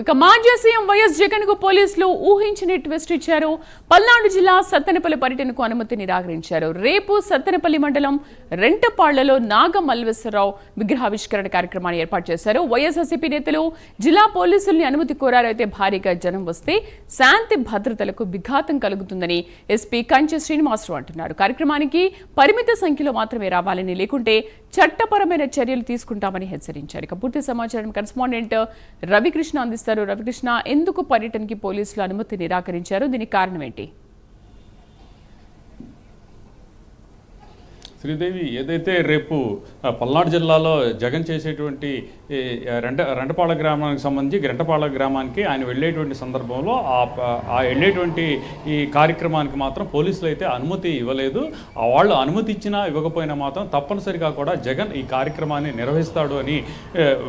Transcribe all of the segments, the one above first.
ఇక మాజీ CM YS Jagan కు పోలీసులు ఊహించని ట్విస్ట్ ఇచ్చారు. పల్నాడు జిల్లా సత్తెనపల్లి పర్యటనకు అనుమతి నిరాకరించారు. రేపు సత్తెనపల్లి మండలం రెంటపాళ్లలో నాగ మల్లేశ్వరరావు విగ్రహావిష్కరణ కార్యక్రమాన్ని ఏర్పాటు చేశారు. వైఎస్ఆర్సీపీ నేతలు జిల్లా పోలీసుల్ని అనుమతి కోరారు. అయితే భారీగా జనం వస్తే శాంతి భద్రతలకు విఘాతం కలుగుతుందని ఎస్పీ కంచె శ్రీనివాసరావు అంటున్నారు. కార్యక్రమానికి పరిమిత సంఖ్యలో మాత్రమే రావాలని, లేకుంటే చట్టపరమైన చర్యలు తీసుకుంటామని హెచ్చరించారు. ఇక పూర్తి సమాచారం కరెస్పాండెంట్ రవికృష్ణ అందిస్తారు. రవికృష్ణ, ఎందుకు పర్యటనకి పోలీసులు అనుమతి నిరాకరించారు? దీనికి కారణం ఏంటి? శ్రీదేవి, ఏదైతే రేపు పల్నాడు జిల్లాలో జగన్ చేసేటువంటి రెంటపాళ గ్రామానికి సంబంధించి రెంటపాళ గ్రామానికి ఆయన వెళ్ళేటువంటి సందర్భంలో ఆ వెళ్ళేటువంటి ఈ కార్యక్రమానికి మాత్రం పోలీసులు అయితే అనుమతి ఇవ్వలేదు. వాళ్ళు అనుమతి ఇచ్చినా ఇవ్వకపోయినా మాత్రం తప్పనిసరిగా కూడా జగన్ ఈ కార్యక్రమాన్ని నిర్వహిస్తాడు అని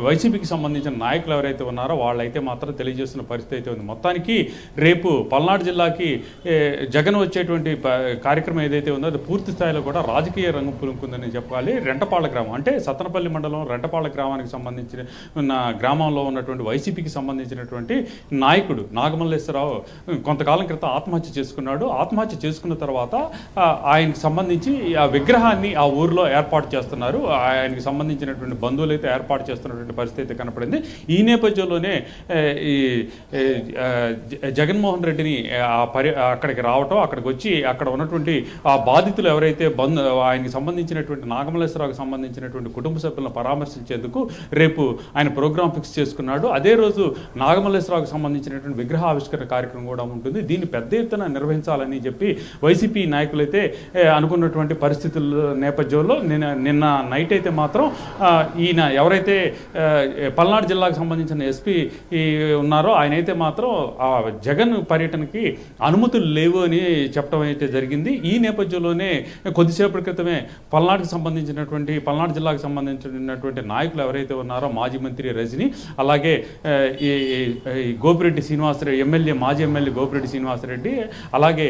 వైసీపీకి సంబంధించిన నాయకులు ఎవరైతే ఉన్నారో వాళ్ళైతే మాత్రం తెలియజేస్తున్న పరిస్థితి అయితే ఉంది. మొత్తానికి రేపు పల్నాడు జిల్లాకి జగన్ వచ్చేటువంటి కార్యక్రమం ఏదైతే ఉందో అది పూర్తి స్థాయిలో కూడా రాజకీయ రంగం పులుకుందని చెప్పాలి. రెంటపాళ్ల గ్రామం అంటే సత్తెనపల్లి మండలం రెంటపాళ్ల గ్రామానికి సంబంధించిన గ్రామంలో ఉన్నటువంటి వైసీపీకి సంబంధించినటువంటి నాయకుడు నాగమల్లేశ్వరరావు కొంతకాలం క్రితం ఆత్మహత్య చేసుకున్నాడు. ఆత్మహత్య చేసుకున్న తర్వాత ఆయనకు సంబంధించి ఆ విగ్రహాన్ని ఆ ఊరిలో ఏర్పాటు చేస్తున్నారు. ఆయనకు సంబంధించినటువంటి బంధువులు అయితే ఏర్పాటు చేస్తున్నటువంటి పరిస్థితి కనపడింది. ఈ నేపథ్యంలోనే ఈ జగన్మోహన్ రెడ్డిని అక్కడికి రావటం, అక్కడికి వచ్చి అక్కడ ఉన్నటువంటి ఆ బాధితులు ఎవరైతే ఆయనకి సంబంధించినటువంటి నాగమల్లేశ్వరరావుకి సంబంధించినటువంటి కుటుంబ సభ్యులను పరామర్శించేందుకు రేపు ఆయన ప్రోగ్రాం ఫిక్స్ చేసుకున్నాడు. అదే రోజు నాగమల్లేశ్వరరావుకి సంబంధించినటువంటి విగ్రహ ఆవిష్కరణ కార్యక్రమం కూడా ఉంటుంది. దీన్ని పెద్ద ఎత్తున నిర్వహించాలని చెప్పి వైసీపీ నాయకులైతే అనుకున్నటువంటి పరిస్థితుల నేపథ్యంలో నిన్న నైట్ అయితే మాత్రం ఈయన ఎవరైతే పల్నాడు జిల్లాకు సంబంధించిన ఎస్పీ ఉన్నారో ఆయన అయితే మాత్రం జగన్ పర్యటనకి అనుమతులు లేవు అని చెప్పడం అయితే జరిగింది. ఈ నేపథ్యంలోనే కొద్దిసేపటి క్రితమే పల్నాడు జిల్లాకు సంబంధించినటువంటి నాయకులు ఎవరైతే ఉన్నారో మాజీ మంత్రి రజని, అలాగే ఈ గోపిరెడ్డి శ్రీనివాసరెడ్డి మాజీ ఎమ్మెల్యే గోపిరెడ్డి శ్రీనివాసరెడ్డి, అలాగే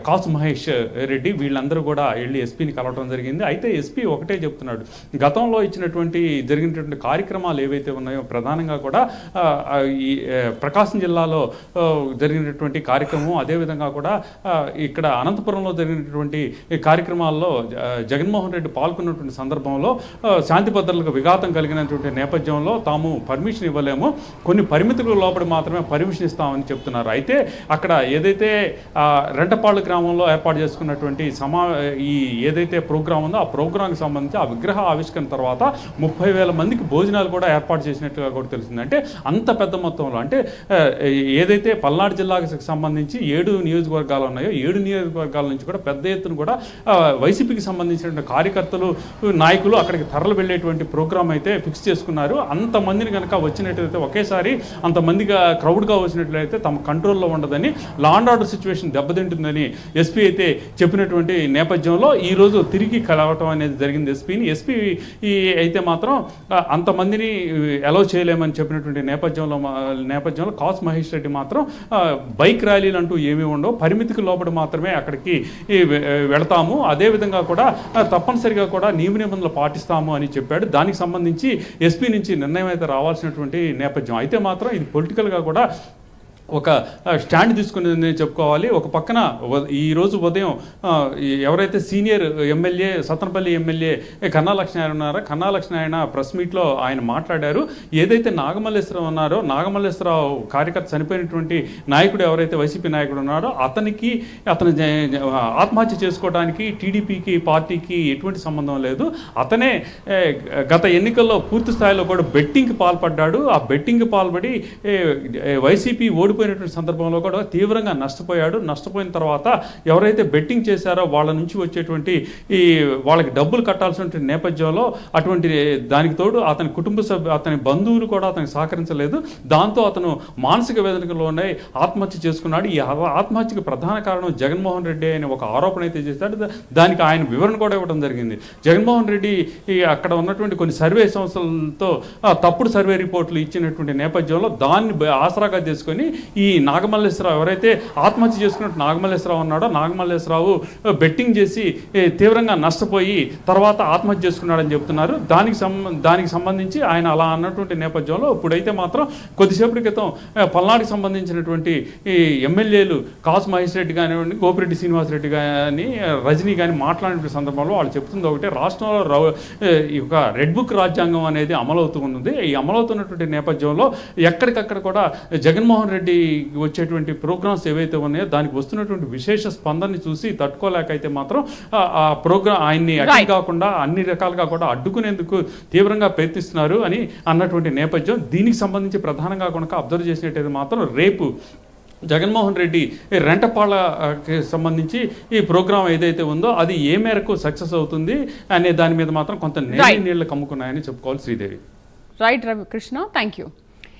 కాసు మహేష్ రెడ్డి, వీళ్ళందరూ కూడా వెళ్ళి ఎస్పీని కలవడం జరిగింది. అయితే ఎస్పీ ఒకటే చెప్తున్నాడు, గతంలో జరిగినటువంటి కార్యక్రమాలు ఏవైతే ఉన్నాయో ప్రధానంగా కూడా ఈ ప్రకాశం జిల్లాలో జరిగినటువంటి కార్యక్రమం, అదేవిధంగా కూడా ఇక్కడ అనంతపురంలో జరిగినటువంటి కార్యక్రమాల్లో జగన్మోహన్ రెడ్డి పాల్గొన్నటువంటి సందర్భంలో శాంతి భద్రతలకు విఘాతం కలిగినటువంటి నేపథ్యంలో తాము పర్మిషన్ ఇవ్వలేము, కొన్ని పరిమితుల లోపల మాత్రమే పర్మిషన్ ఇస్తామని చెప్తున్నారు. అయితే అక్కడ ఏదైతే రెంటపాళ్ల గ్రామంలో ఏర్పాటు చేసుకున్నటువంటి ఏదైతే ప్రోగ్రాం ఉందో ఆ ప్రోగ్రాంకి సంబంధించి ఆ విగ్రహ ఆవిష్కరణ తర్వాత 30,000 మందికి భోజనాలు కూడా ఏర్పాటు చేసినట్టుగా కూడా తెలిసింది. అంటే అంత పెద్ద మొత్తంలో, అంటే ఏదైతే పల్నాడు జిల్లాకు సంబంధించి 7 నియోజకవర్గాలు ఉన్నాయో 7 నియోజకవర్గాల నుంచి కూడా పెద్ద ఎత్తున కూడా వైసీపీకి సంబంధించిన కార్యకర్తలు నాయకులు అక్కడికి తరలి వెళ్ళేటువంటి ప్రోగ్రామ్ అయితే ఫిక్స్ చేసుకున్నారు. అంతమందిని కనుక వచ్చినట్లయితే ఒకేసారి అంతమందిగా క్రౌడ్గా వచ్చినట్లయితే తమ కంట్రోల్లో ఉండదని, లా అండ్ ఆర్డర్ సిచ్యువేషన్ దెబ్బతింటుందని ఎస్పీ అయితే చెప్పినటువంటి నేపథ్యంలో ఈరోజు తిరిగి కలవటం అనేది జరిగింది ఎస్పీని. ఎస్పీ అయితే మాత్రం అంతమందిని అలౌ చేయలేమని చెప్పినటువంటి నేపథ్యంలో కాసు మహేష్ రెడ్డి మాత్రం బైక్ ర్యాలీలు అంటూ ఏమీ ఉండవు, పరిమితికి లోపల మాత్రమే అక్కడికి వెళతాము, అదేవిధంగా కూడా తప్పనిసరిగా కూడా నియమ నిబంధనలు పాటిస్తాము అని చెప్పాడు. దానికి సంబంధించి ఎస్పీ నుంచి నిర్ణయం అయితే రావాల్సినటువంటి నేపథ్యం. అయితే మాత్రం ఇది పొలిటికల్గా కూడా ఒక స్టాండ్ తీసుకునేది చెప్పుకోవాలి. ఒక పక్కన ఈరోజు ఉదయం ఎవరైతే సీనియర్ ఎమ్మెల్యే సత్తెనపల్లి ఎమ్మెల్యే కన్నా లక్ష్మీనారాయణ ఉన్నారో కన్నా లక్ష్మీనారాయణ ప్రెస్ మీట్లో ఆయన మాట్లాడారు. ఏదైతే నాగమల్లేశ్వరరావు ఉన్నారో నాగమల్లేశ్వరరావు కార్యకర్త చనిపోయినటువంటి నాయకుడు ఎవరైతే వైసీపీ నాయకుడు ఉన్నారో అతను ఆత్మహత్య చేసుకోవడానికి టీడీపీకి పార్టీకి ఎటువంటి సంబంధం లేదు. అతనే గత ఎన్నికల్లో పూర్తి స్థాయిలో కూడా బెట్టింగ్కి పాల్పడ్డాడు. ఆ బెట్టింగ్కి పాల్పడి వైసీపీ ఓడిపోయినటువంటి సందర్భంలో కూడా తీవ్రంగా నష్టపోయిన తర్వాత ఎవరైతే బెట్టింగ్ చేశారో వాళ్ళ నుంచి వచ్చేటువంటి వాళ్ళకి డబ్బులు కట్టాల్సిన నేపథ్యంలో అటువంటి దానికి తోడు అతని కుటుంబ సభ్యులు అతని బంధువులు కూడా అతనికి సహకరించలేదు. దాంతో అతను మానసిక వేదనలోనే ఆత్మహత్య చేసుకున్నాడు. ఈ ఆత్మహత్యకు ప్రధాన కారణం జగన్మోహన్ రెడ్డి అని ఒక ఆరోపణ అయితే చేశాడు. దానికి ఆయన వివరణ కూడా ఇవ్వడం జరిగింది. జగన్మోహన్ రెడ్డి అక్కడ ఉన్నటువంటి కొన్ని సర్వే సంస్థలతో తప్పుడు సర్వే రిపోర్ట్లు ఇచ్చినటువంటి నేపథ్యంలో దాన్ని ఆసరాగా చేసుకొని ఈ నాగమల్లేశ్వరరావు ఎవరైతే ఆత్మహత్య చేసుకున్నట్టు నాగమల్లేశ్వరరావు ఉన్నాడో నాగమల్లేశ్వరరావు బెట్టింగ్ చేసి తీవ్రంగా నష్టపోయి తర్వాత ఆత్మహత్య చేసుకున్నాడని చెప్తున్నారు. దానికి సంబంధించి ఆయన అలా అన్నటువంటి నేపథ్యంలో ఇప్పుడైతే మాత్రం కొద్దిసేపటి క్రితం పల్నాడుకి సంబంధించినటువంటి ఈ ఎమ్మెల్యేలు కాసు మహేష్ రెడ్డి కానివ్వండి, గోపిరెడ్డి శ్రీనివాసరెడ్డి కానీ, రజనీ కానీ మాట్లాడిన సందర్భంలో వాళ్ళు చెప్తుంది ఒకటే, రాష్ట్రంలో ఈ యొక్క రెడ్ బుక్ రాజ్యాంగం అనేది అమలవుతుంది. ఈ అమలవుతున్నటువంటి నేపథ్యంలో ఎక్కడికక్కడ కూడా జగన్మోహన్ రెడ్డి వచ్చేటువంటి ప్రోగ్రామ్స్ ఏవైతే ఉన్నాయో దానికి వస్తున్నటువంటి విశేష స్పందనని చూసి తట్టుకోలేకైతే మాత్రం ఆ ప్రోగ్రామ్ ఆయన్ని అడ్డు కాకుండా అన్ని రకాలుగా కూడా అడ్డుకునేందుకు తీవ్రంగా ప్రయత్నిస్తున్నారు అని అన్నటువంటి నేపథ్యం. దీనికి సంబంధించి ప్రధానంగా కనుక అబ్జర్వ్ చేసినట్టయితే మాత్రం రేపు జగన్మోహన్ రెడ్డి రెంటపాళ్ళకి సంబంధించి ఈ ప్రోగ్రాం ఏదైతే ఉందో అది ఏ మేరకు సక్సెస్ అవుతుంది అనే దాని మీద మాత్రం కొంత నీళ్ళు కమ్ముకున్నాయని చెప్పుకోవాలి Sridevi. Right Ravi Krishna, thank you.